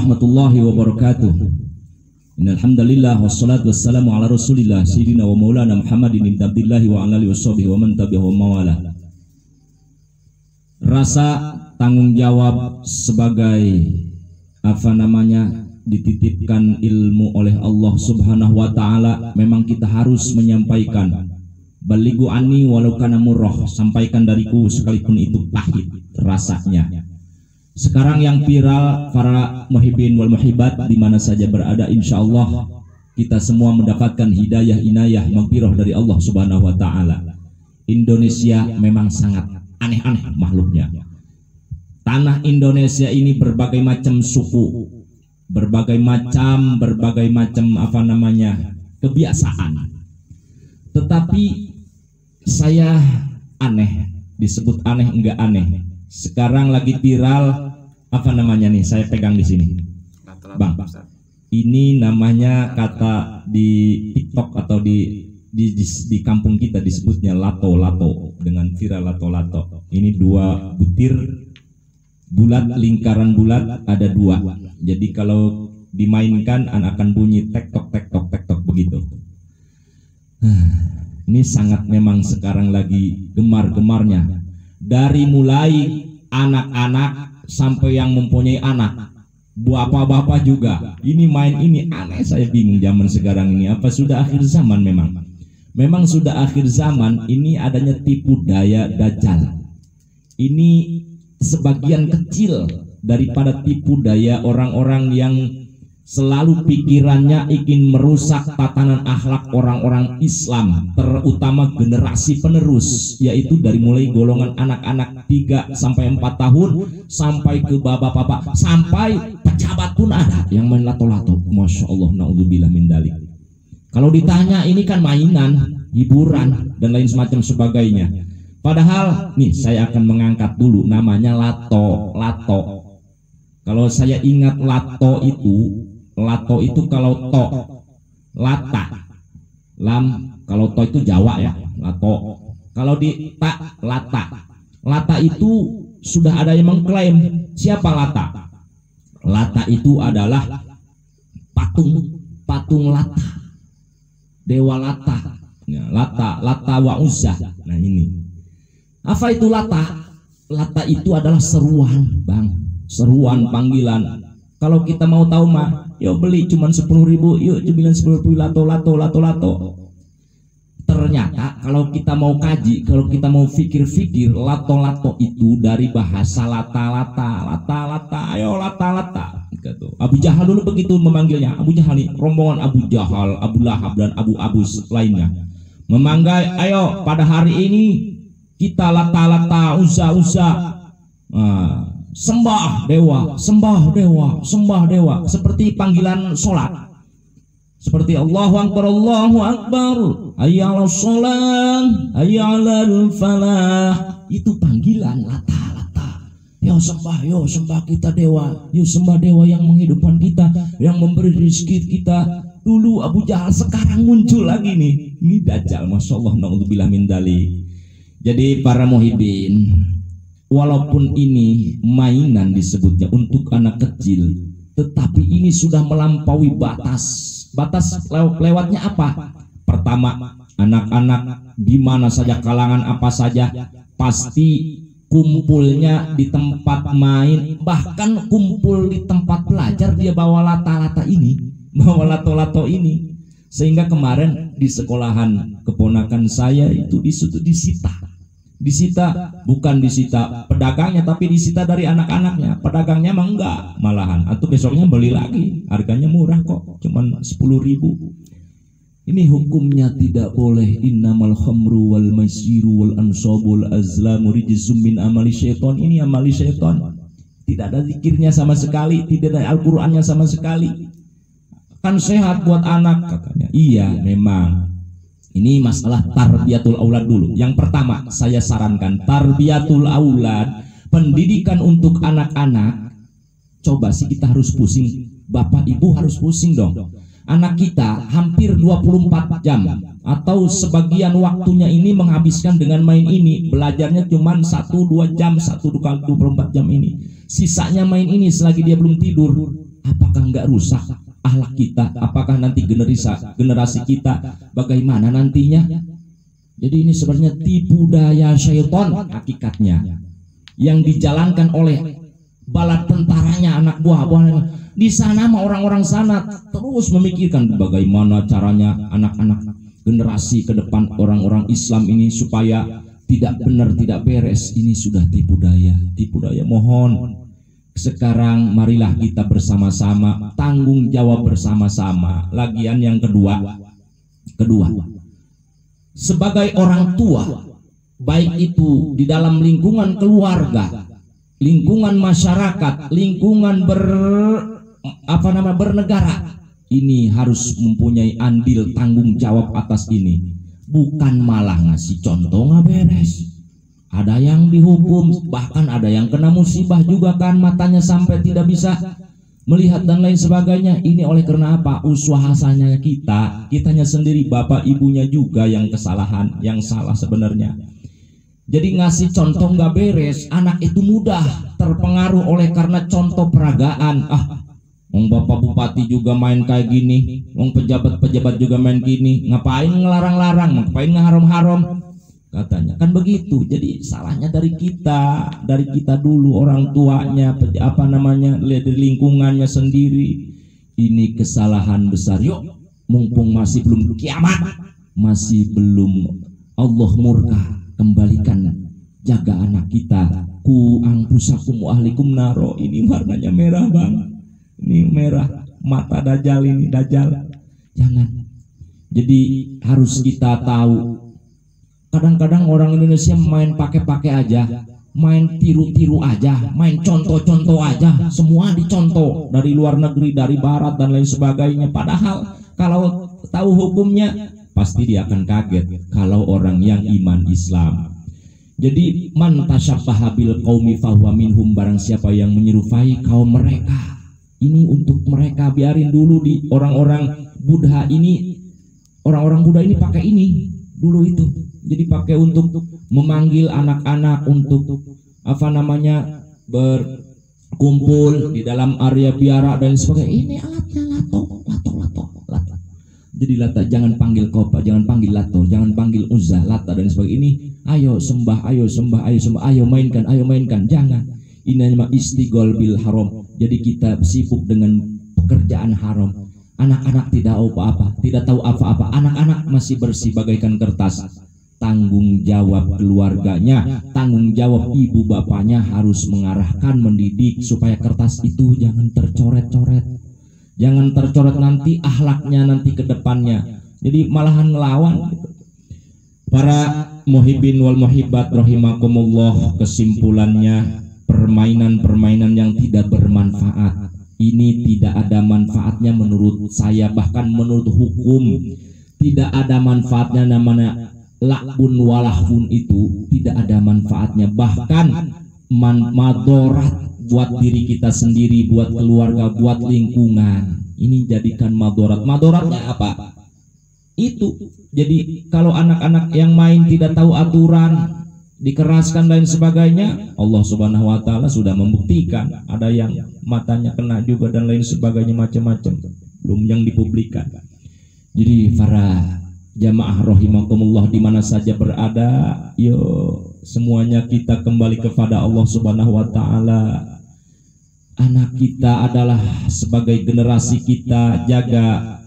warahmatullahi wabarakatuh. Innal hamdalillah wassalatu wassalamu ala Rasulillah sayyidina wa maulana Muhammadin ibn Abdillah wa ala alihi washabihi wa man tabi'ahum mawala. Rasa tanggung jawab sebagai dititipkan ilmu oleh Allah Subhanahu wa taala, memang kita harus menyampaikan. Balighu anni walau kana murrah, sampaikan dariku sekalipun itu pahit rasanya. Sekarang yang viral para muhibbin wal muhibbat di mana saja berada, insyaallah kita semua mendapatkan hidayah inayah maghfirah dari Allah Subhanahu wa taala. Indonesia memang sangat aneh-aneh makhluknya. Tanah Indonesia ini berbagai macam suku, berbagai macam kebiasaan. Tetapi saya aneh, disebut aneh enggak aneh. Sekarang lagi viral saya pegang di sini, Bang. Ini namanya kata di TikTok atau di kampung kita disebutnya lato-lato, dengan viral lato-lato. Ini 2 butir bulat, lingkaran bulat ada 2. Jadi kalau dimainkan akan bunyi tektok tektok tektok begitu. Ini sangat memang sekarang lagi gemar-gemarnya. Dari mulai anak-anak sampai yang mempunyai anak, bapak-bapak juga. Ini main ini aneh, saya bingung zaman sekarang ini. Apa sudah akhir zaman memang? Memang sudah akhir zaman. Ini adanya tipu daya dajjal. Ini sebagian kecil daripada tipu daya orang-orang yang selalu pikirannya ingin merusak tatanan akhlak orang-orang Islam, terutama generasi penerus, yaitu dari mulai golongan anak-anak 3 sampai 4 tahun sampai ke bapak-bapak, sampai pejabat pun ada yang main lato-lato. Masya Allah, naudzubillah min dzalik. Kalau ditanya ini kan mainan, hiburan dan lain semacam sebagainya. Padahal nih saya akan mengangkat dulu namanya lato. Kalau saya ingat lato itu kalau to lata, lam, kalau to itu Jawa ya, lato. Kalau di tak lata itu sudah ada yang mengklaim. Siapa lata? Lata itu adalah patung lata, dewa lata, ya, lata wa Uzza. Nah ini apa itu lata? Lata itu adalah seruan, Bang, seruan panggilan. Kalau kita mau tahu mah, yuk beli cuman 10.000, yuk bilang 10.000 lato. Ternyata kalau kita mau kaji, kalau kita mau fikir-fikir, lato itu dari bahasa lata, ayo lata. Gitu. Abu Jahal dulu begitu memanggilnya. Abu Jahal nih, rombongan Abu Jahal, Abu Lahab dan Abu Abus lainnya memanggil, ayo pada hari ini kita lata, Uzza. Sembah dewa, seperti panggilan sholat, seperti Allahu Akbar, hayya 'alas shalah, hayya 'alal falah. Itu panggilan lata. Yo sembah kita dewa, yuk sembah dewa yang menghidupkan kita, yang memberi rezeki kita. Dulu Abu Jahal, sekarang muncul lagi nih, ini dajjal. Masya Allah, naudzubillah min dzalik. Jadi para muhibbin, walaupun ini mainan disebutnya untuk anak kecil, tetapi ini sudah melampaui batas lewatnya apa? Pertama, anak-anak di mana saja, kalangan apa saja, pasti kumpulnya di tempat main, bahkan kumpul di tempat belajar dia bawa lato-lato ini. Sehingga kemarin di sekolahan keponakan saya itu disita, bukan disita pedagangnya, tapi disita dari anak-anaknya. Pedagangnya mah enggak, malahan atau besoknya beli lagi, harganya murah kok, cuman 10.000. Ini hukumnya tidak boleh. Innamal khamru wal maisiru wal ansabul azlamu rijzum min amali syaiton. Ini amali syaiton, tidak ada zikirnya sama sekali, tidak ada Al-Qur'annya sama sekali. Kan sehat buat anak katanya. Iya memang. Ini masalah tarbiyatul aulad dulu. Yang pertama saya sarankan tarbiyatul aulad, pendidikan untuk anak-anak. Coba sih kita harus pusing, bapak ibu harus pusing dong. Anak kita hampir 24 jam atau sebagian waktunya ini menghabiskan dengan main ini. Belajarnya cuma 1-2 jam, 1 kali 24 jam ini. Sisanya main ini selagi dia belum tidur. apakah nggak rusak akhlak kita? Apakah nanti generasi kita bagaimana nantinya? Jadi ini sebenarnya tipu daya syaitan hakikatnya, yang dijalankan oleh bala tentaranya, anak buah-buahnya. Di sana mah orang-orang sana terus memikirkan bagaimana caranya anak-anak generasi ke depan orang-orang Islam ini supaya tidak benar, tidak beres. Ini sudah tipu daya, tipu daya. Mohon sekarang marilah kita bersama-sama tanggung jawab bersama-sama. Lagian yang kedua, sebagai orang tua, baik itu di dalam lingkungan keluarga, lingkungan masyarakat, lingkungan bernegara, ini harus mempunyai andil tanggung jawab atas ini. Bukan malah ngasih contoh nggak beres. Ada yang dihukum, bahkan ada yang kena musibah juga kan, matanya sampai tidak bisa melihat dan lain sebagainya. Ini oleh karena apa? Uswahasanya kitanya sendiri, bapak ibunya juga yang kesalahan, yang salah sebenarnya. Jadi ngasih contoh nggak beres, anak itu mudah terpengaruh oleh karena contoh peragaan. Wong bapak bupati juga main kayak gini, wong pejabat-pejabat juga main gini, ngapain ngelarang-larang, ngapain ngeharom-harom, katanya kan begitu. Jadi salahnya dari kita dulu, orang tuanya, dari lingkungannya sendiri. Ini kesalahan besar. Yuk, mumpung masih belum kiamat, masih belum Allah murka, kembalikan, jaga anak kita. Ku angpusakum wa ahlikum naro. Ini warnanya merah bang, ini merah, mata dajjal ini, dajjal. Jangan. Jadi harus kita tahu. Kadang-kadang orang Indonesia main pakai-pakai aja, main tiru-tiru aja, main contoh-contoh aja, semua dicontoh dari luar negeri, dari barat dan lain sebagainya. Padahal kalau tahu hukumnya pasti dia akan kaget kalau orang yang iman Islam. Jadi man tasyabbaha bil qaumi fahuwa minhum, barang siapa yang menyerupai kaum mereka. Ini untuk mereka, biarin dulu di orang-orang Buddha ini, orang-orang Buddha ini pakai ini dulu itu. Jadi pakai untuk memanggil anak-anak untuk berkumpul di dalam area biara dan sebagainya. Ini alatnya lato. Jadi lata, jangan panggil kopa, jangan panggil lato, jangan panggil uzza, lata dan sebagainya. Ini ayo sembah, ayo mainkan, jangan. Ini hanya istighol bil haram. Jadi kita sibuk dengan pekerjaan haram. Anak-anak tidak tahu apa-apa. Anak-anak masih bersih bagaikan kertas. Tanggung jawab keluarganya, tanggung jawab ibu bapaknya harus mengarahkan, mendidik supaya kertas itu jangan tercoret-coret. Jangan tercoret nanti akhlaknya nanti ke depannya. Jadi malahan ngelawan gitu. Para muhibbin wal muhibbat rahimakumullah, kesimpulannya, permainan-permainan yang tidak bermanfaat ini tidak ada manfaatnya menurut saya, bahkan menurut hukum tidak ada manfaatnya. Namanya lakbun walahbun itu tidak ada manfaatnya, bahkan madorat buat diri kita sendiri, buat keluarga, buat lingkungan. Ini jadikan madorat. Madoratnya apa? Itu jadi kalau anak-anak yang main tidak tahu aturan, dikeraskan dan sebagainya, Allah Subhanahu wa taala sudah membuktikan ada yang matanya kena juga dan lain sebagainya, macam-macam, belum yang dipublikkan. Jadi para jamaah rahimakumullah di mana saja berada, yuk semuanya kita kembali kepada Allah Subhanahu wa taala. Anak kita adalah sebagai generasi kita, jaga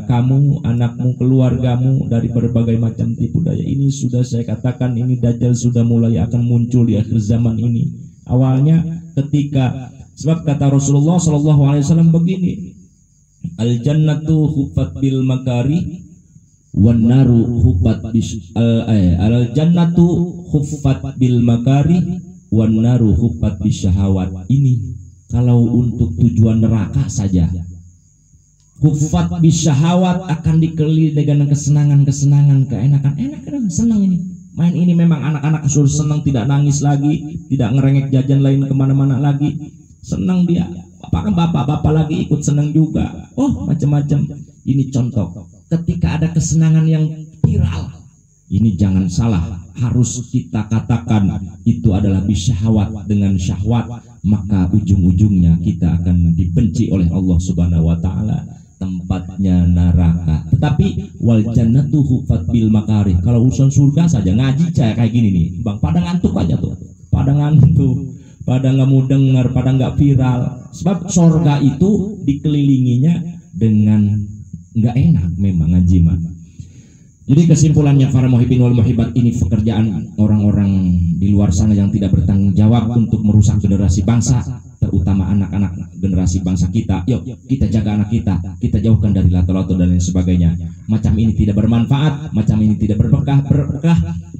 kamu, anakmu, keluargamu dari berbagai macam tipu daya. Ini sudah saya katakan, ini dajjal sudah mulai akan muncul di akhir zaman ini. Awalnya ketika, sebab kata Rasulullah SAW begini, al jannatu huffat bil makari wan naru huffat al jannatu huffat bil makari wan naru huffat bisyahawat. Ini kalau untuk tujuan neraka saja. Huffat bisyahawat akan dikelilingi dengan kesenangan-kesenangan, keenakan, senang ini. Main ini memang anak-anak suruh senang, tidak nangis lagi, tidak ngerengek jajan lain kemana-mana lagi. Senang dia. Apakah bapak-bapak lagi ikut senang juga? Oh, macam-macam. Ini contoh. Ketika ada kesenangan yang viral, ini jangan salah. Harus kita katakan itu adalah bisyahawat, dengan syahwat, maka ujung-ujungnya kita akan dibenci oleh Allah Subhanahu wa taala, tempatnya neraka. Tetapi wal jannatu hufat bil makarih. Kalau urusan surga saja ngaji kayak gini nih, Bang, pada ngantuk aja tuh. Pada ngantuk, pada nggak mau dengar, pada nggak viral. Sebab surga itu dikelilinginya dengan nggak enak memang ngaji mah. Jadi kesimpulannya para muhibbin wal muhibbat, ini pekerjaan orang-orang di luar sana yang tidak bertanggung jawab untuk merusak generasi bangsa, terutama anak-anak generasi bangsa kita. Yuk kita jaga anak kita jauhkan dari lato-lato dan lain sebagainya. Macam ini tidak bermanfaat, macam ini tidak berkah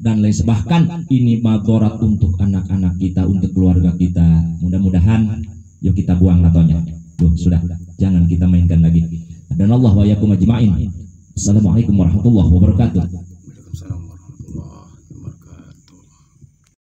dan lain sebagainya. Bahkan ini madharat untuk anak-anak kita, untuk keluarga kita. Mudah-mudahan yuk kita buang latonya. Tuh sudah, jangan kita mainkan lagi. Dan Allah wa yakum ajma'in. Assalamualaikum warahmatullahi wabarakatuh.